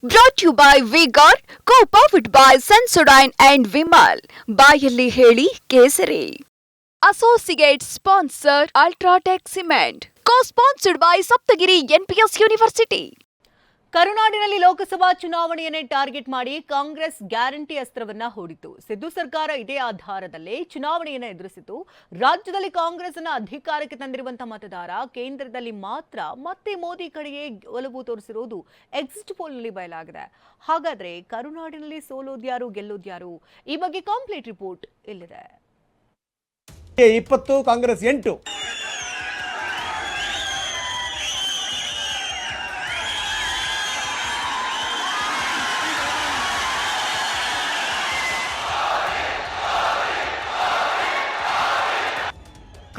Brought to you by V-Guard, co-powered by Sensodyne and Vimal. ಬಾಯಲ್ಲಿ ಹೇಳಿ ಕೇಸರಿ. Associate sponsor Ultratech Cement. Co-sponsored by Saptagiri NPS University. ಕರುನಾಡಿನಲ್ಲಿ ಲೋಕಸಭಾ ಚುನಾವಣೆಯನ್ನೇ target ಮಾಡಿ ಕಾಂಗ್ರೆಸ್ ಗ್ಯಾರಂಟಿ ಅಸ್ತ್ರವನ್ನ ಹೂಡಿತು. ಸಿದ್ದು ಸರ್ಕಾರ ಇದೇ ಆಧಾರದಲ್ಲಿ ಚುನಾವಣೆಯನ್ನು ಎದುರಿಸಿತು. ರಾಜ್ಯದಲ್ಲಿ ಕಾಂಗ್ರೆಸ್ ಅನ್ನು ಅಧಿಕಾರಕ್ಕೆ ತಂದಿರುವಂತಹ ಮತದಾರ ಕೇಂದ್ರದಲ್ಲಿ ಮಾತ್ರ ಮತ್ತೆ ಮೋದಿ ಕಡೆಗೆ ಒಲವು ತೋರಿಸಿರುವುದು ಎಕ್ಸಿಟ್ ಪೋಲ್ನಲ್ಲಿ ಬಯಲಾಗಿದೆ. ಹಾಗಾದ್ರೆ ಕರುನಾಡಿನಲ್ಲಿ ಸೋಲೋದ್ಯಾರು ಗೆಲ್ಲೋದ್ಯಾರು? ಈ ಬಗ್ಗೆ ಕಂಪ್ಲೀಟ್ ರಿಪೋರ್ಟ್ ಇಲ್ಲಿದೆ. 20 Congress 8.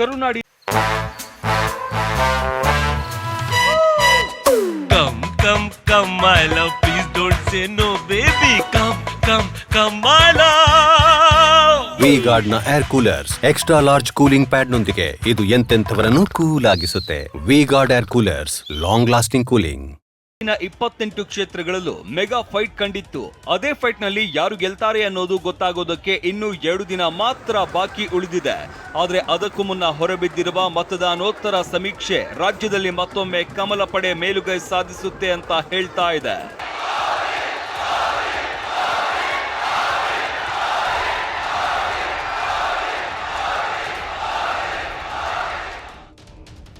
ಕರುನಾಡಿ come come my love, please don't say no baby, come my love. V-Guard ನ air coolers extra large cooling pad ನೊಂದಿಗೆ ಇದು ಎಂತೆಂಥವರನ್ನು ಕೂಲ್ ಆಗಿಸುತ್ತೆ. V-Guard air coolers, long lasting cooling. 28 ಕ್ಷೇತ್ರಗಳಲ್ಲೂ ಮೆಗಾ ಫೈಟ್ ಕಂಡಿತ್ತು. ಅದೇ ಫೈಟ್ ನಲ್ಲಿ ಯಾರು ಗೆಲ್ತಾರೆ ಅನ್ನೋದು ಗೊತ್ತಾಗೋದಕ್ಕೆ ಇನ್ನೂ 2 ದಿನ ಮಾತ್ರ ಬಾಕಿ ಉಳಿದಿದೆ. ಆದ್ರೆ ಅದಕ್ಕೂ ಮುನ್ನ ಹೊರಬಿದ್ದಿರುವ ಮತದಾನೋತ್ತರ ಸಮೀಕ್ಷೆ ರಾಜ್ಯದಲ್ಲಿ ಮತ್ತೊಮ್ಮೆ ಕಮಲ ಪಡೆ ಮೇಲುಗೈ ಸಾಧಿಸುತ್ತೆ ಅಂತ ಹೇಳ್ತಾ ಇದೆ.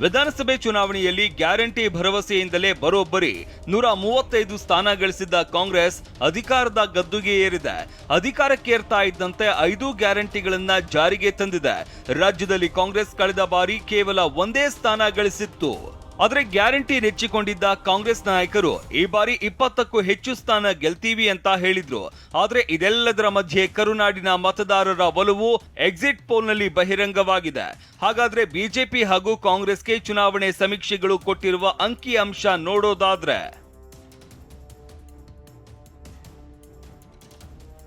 ವಿಧಾನಸಭೆ ಚುನಾವಣೆಯಲ್ಲಿ ಗ್ಯಾರಂಟಿ ಭರವಸೆಯಿಂದಲೇ ಬರೋಬ್ಬರಿ 135 ಸ್ಥಾನ ಗಳಿಸಿದ್ದ ಕಾಂಗ್ರೆಸ್ ಅಧಿಕಾರದ ಗದ್ದುಗೆ ಏರಿದೆ. ಅಧಿಕಾರಕ್ಕೇರ್ತಾ ಇದ್ದಂತೆ 5 ಗ್ಯಾರಂಟಿಗಳನ್ನ ಜಾರಿಗೆ ತಂದಿದೆ. ರಾಜ್ಯದಲ್ಲಿ ಕಾಂಗ್ರೆಸ್ ಕಳೆದ ಬಾರಿ ಕೇವಲ 1 ಸ್ಥಾನ ಗಳಿಸಿತ್ತು. ಆದರೆ ಗ್ಯಾರಂಟಿ ನೆಚ್ಚಿಕೊಂಡಿದ್ದ ಕಾಂಗ್ರೆಸ್ ನಾಯಕರು ಈ ಬಾರಿ 20ಕ್ಕೂ ಹೆಚ್ಚು ಸ್ಥಾನ ಗೆಲ್ತೀವಿ ಅಂತ ಹೇಳಿದ್ರು. ಆದ್ರೆ ಇದೆಲ್ಲದರ ಮಧ್ಯೆ ಕರುನಾಡಿನ ಮತದಾರರ ಒಲವು ಎಕ್ಸಿಟ್ ಪೋಲ್ನಲ್ಲಿ ಬಹಿರಂಗವಾಗಿದೆ. ಹಾಗಾದ್ರೆ ಬಿಜೆಪಿ ಹಾಗೂ ಕಾಂಗ್ರೆಸ್ಗೆ ಚುನಾವಣೆ ಸಮೀಕ್ಷೆಗಳು ಕೊಟ್ಟಿರುವ ಅಂಕಿ ಅಂಶ ನೋಡೋದಾದ್ರೆ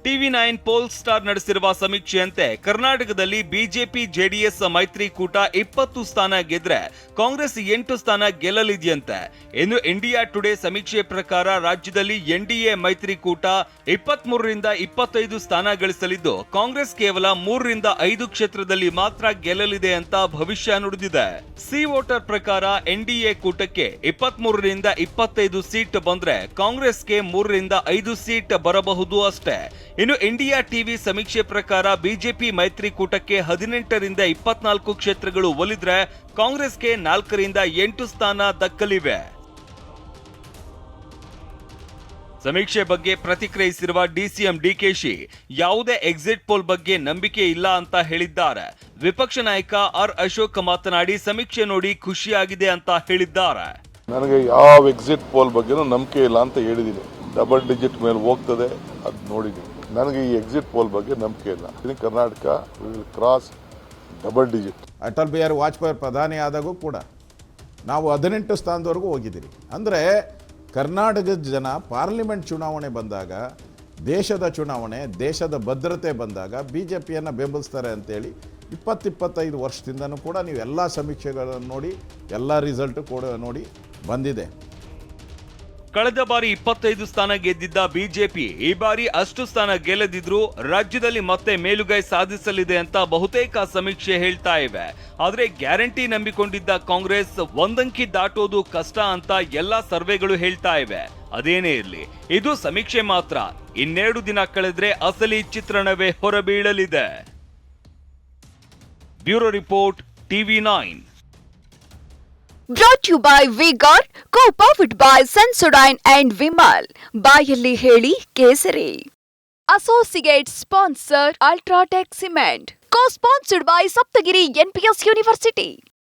TV9 ಪೋಲ್ ಸ್ಟಾರ್ ನಡೆಸಿರುವ ಸಮೀಕ್ಷೆಯಂತೆ ಕರ್ನಾಟಕದಲ್ಲಿ ಬಿಜೆಪಿ ಜೆಡಿಎಸ್ ಮೈತ್ರಿಕೂಟ 20 ಸ್ಥಾನ ಗೆದ್ರೆ ಕಾಂಗ್ರೆಸ್ 8 ಸ್ಥಾನ ಗೆಲ್ಲಲಿದೆಯಂತೆ. ಇನ್ನು ಇಂಡಿಯಾ ಟುಡೇ ಸಮೀಕ್ಷೆ ಪ್ರಕಾರ ರಾಜ್ಯದಲ್ಲಿ ಎನ್ಡಿಎ ಮೈತ್ರಿಕೂಟ 23ರಿಂದ 25 ಸ್ಥಾನ ಗಳಿಸಲಿದ್ದು ಕಾಂಗ್ರೆಸ್ ಕೇವಲ 3ರಿಂದ 5 ಕ್ಷೇತ್ರದಲ್ಲಿ ಮಾತ್ರ ಗೆಲ್ಲಲಿದೆ ಅಂತ ಭವಿಷ್ಯ ನುಡಿದಿದೆ. ಸಿ ವೋಟರ್ ಪ್ರಕಾರ ಎನ್ಡಿಎ ಕೂಟಕ್ಕೆ 23ರಿಂದ 25 ಸೀಟ್ ಬಂದ್ರೆ ಕಾಂಗ್ರೆಸ್ಗೆ 3ರಿಂದ 5 ಸೀಟ್ ಬರಬಹುದು ಅಷ್ಟೇ. ಇನ್ನು ಇಂಡಿಯಾ ಟಿವಿ ಸಮೀಕ್ಷೆ ಪ್ರಕಾರ ಬಿಜೆಪಿ ಮೈತ್ರಿಕೂಟಕ್ಕೆ 18ರಿಂದ 24 ಕ್ಷೇತ್ರಗಳು ಒಲಿದ್ರೆ ಕಾಂಗ್ರೆಸ್ಗೆ 4ರಿಂದ 8 ಸ್ಥಾನ ದಕ್ಕಲಿವೆ. ಸಮೀಕ್ಷೆ ಬಗ್ಗೆ ಪ್ರತಿಕ್ರಿಯಿಸಿರುವ ಡಿಸಿಎಂ ಡಿಕೆಶಿ ಯಾವುದೇ ಎಕ್ಸಿಟ್ ಪೋಲ್ ಬಗ್ಗೆ ನಂಬಿಕೆ ಇಲ್ಲ ಅಂತ ಹೇಳಿದ್ದಾರೆ. ವಿಪಕ್ಷ ನಾಯಕ ಆರ್ ಅಶೋಕ್ ಮಾತನಾಡಿ ಸಮೀಕ್ಷೆ ನೋಡಿ ಖುಷಿಯಾಗಿದೆ ಅಂತ ಹೇಳಿದ್ದಾರೆ. ನನಗೆ ಯಾವ ಎಕ್ಸಿಟ್ ಪೋಲ್ ಬಗ್ಗೆನೂ ನಂಬಿಕೆ ಇಲ್ಲ ಅಂತ ಹೇಳಿದ್ದೀನಿ. ಡಬಲ್ ಡಿಜಿಟ್ ಮೇಲೆ ಹೋಗ್ತದೆ ಅದು ನೋಡಿದ್ದೀನಿ. ನನಗೆ ಈ ಎಕ್ಸಿಟ್ ಪೋಲ್ ಬಗ್ಗೆ ನಂಬಿಕೆ ಇಲ್ಲ. Karnataka will cross double digit. Atal Bihari Vajpayee ಪ್ರಧಾನಿ ಆದಾಗೂ ಕೂಡ ನಾವು 18 ಸ್ಥಾನದವರೆಗೂ ಹೋಗಿದ್ದೀರಿ. ಅಂದರೆ ಕರ್ನಾಟಕದ ಜನ ಪಾರ್ಲಿಮೆಂಟ್ ಚುನಾವಣೆ ಬಂದಾಗ, ದೇಶದ ಚುನಾವಣೆ, ದೇಶದ ಭದ್ರತೆ ಬಂದಾಗ ಬಿ ಜೆ ಪಿಯನ್ನು ಬೆಂಬಲಿಸ್ತಾರೆ ಅಂತೇಳಿ 20-25 ವರ್ಷದಿಂದನೂ ಕೂಡ ನೀವು ಎಲ್ಲ ಸಮೀಕ್ಷೆಗಳನ್ನು ನೋಡಿ, ಎಲ್ಲ ರಿಸಲ್ಟು ಕೂಡ ನೋಡಿ ಬಂದಿದೆ. ಕಳೆದ ಬಾರಿ 25 ಸ್ಥಾನ ಗೆದ್ದಿದ್ದ ಬಿಜೆಪಿ ಈ ಬಾರಿ ಅಷ್ಟು ಸ್ಥಾನ ಗೆಲ್ಲದಿದ್ರು ರಾಜ್ಯದಲ್ಲಿ ಮತ್ತೆ ಮೇಲುಗೈ ಸಾಧಿಸಲಿದೆ ಅಂತ ಬಹುತೇಕ ಸಮೀಕ್ಷೆ ಹೇಳ್ತಾ ಇವೆ. ಆದ್ರೆ ಗ್ಯಾರಂಟಿ ನಂಬಿಕೊಂಡಿದ್ದ ಕಾಂಗ್ರೆಸ್ ಒಂದಂಕಿ ದಾಟೋದು ಕಷ್ಟ ಅಂತ ಎಲ್ಲಾ ಸರ್ವೆಗಳು ಹೇಳ್ತಾ ಇವೆ. ಅದೇನೇ ಇರ್ಲಿ, ಇದು ಸಮೀಕ್ಷೆ ಮಾತ್ರ. ಇನ್ನೆರಡು ದಿನ ಕಳೆದ್ರೆ ಅಸಲಿ ಚಿತ್ರಣವೇ ಹೊರಬೀಳಲಿದೆ. Bureau report TV9. Brought to you by V-Guard, co-powered by Sensodyne and Vimal. ಬಾಯಲ್ಲಿ ಹೇಳಿ ಕೇಸರಿ. Associate sponsor Ultratech Cement. Co-sponsored by Saptagiri NPS University.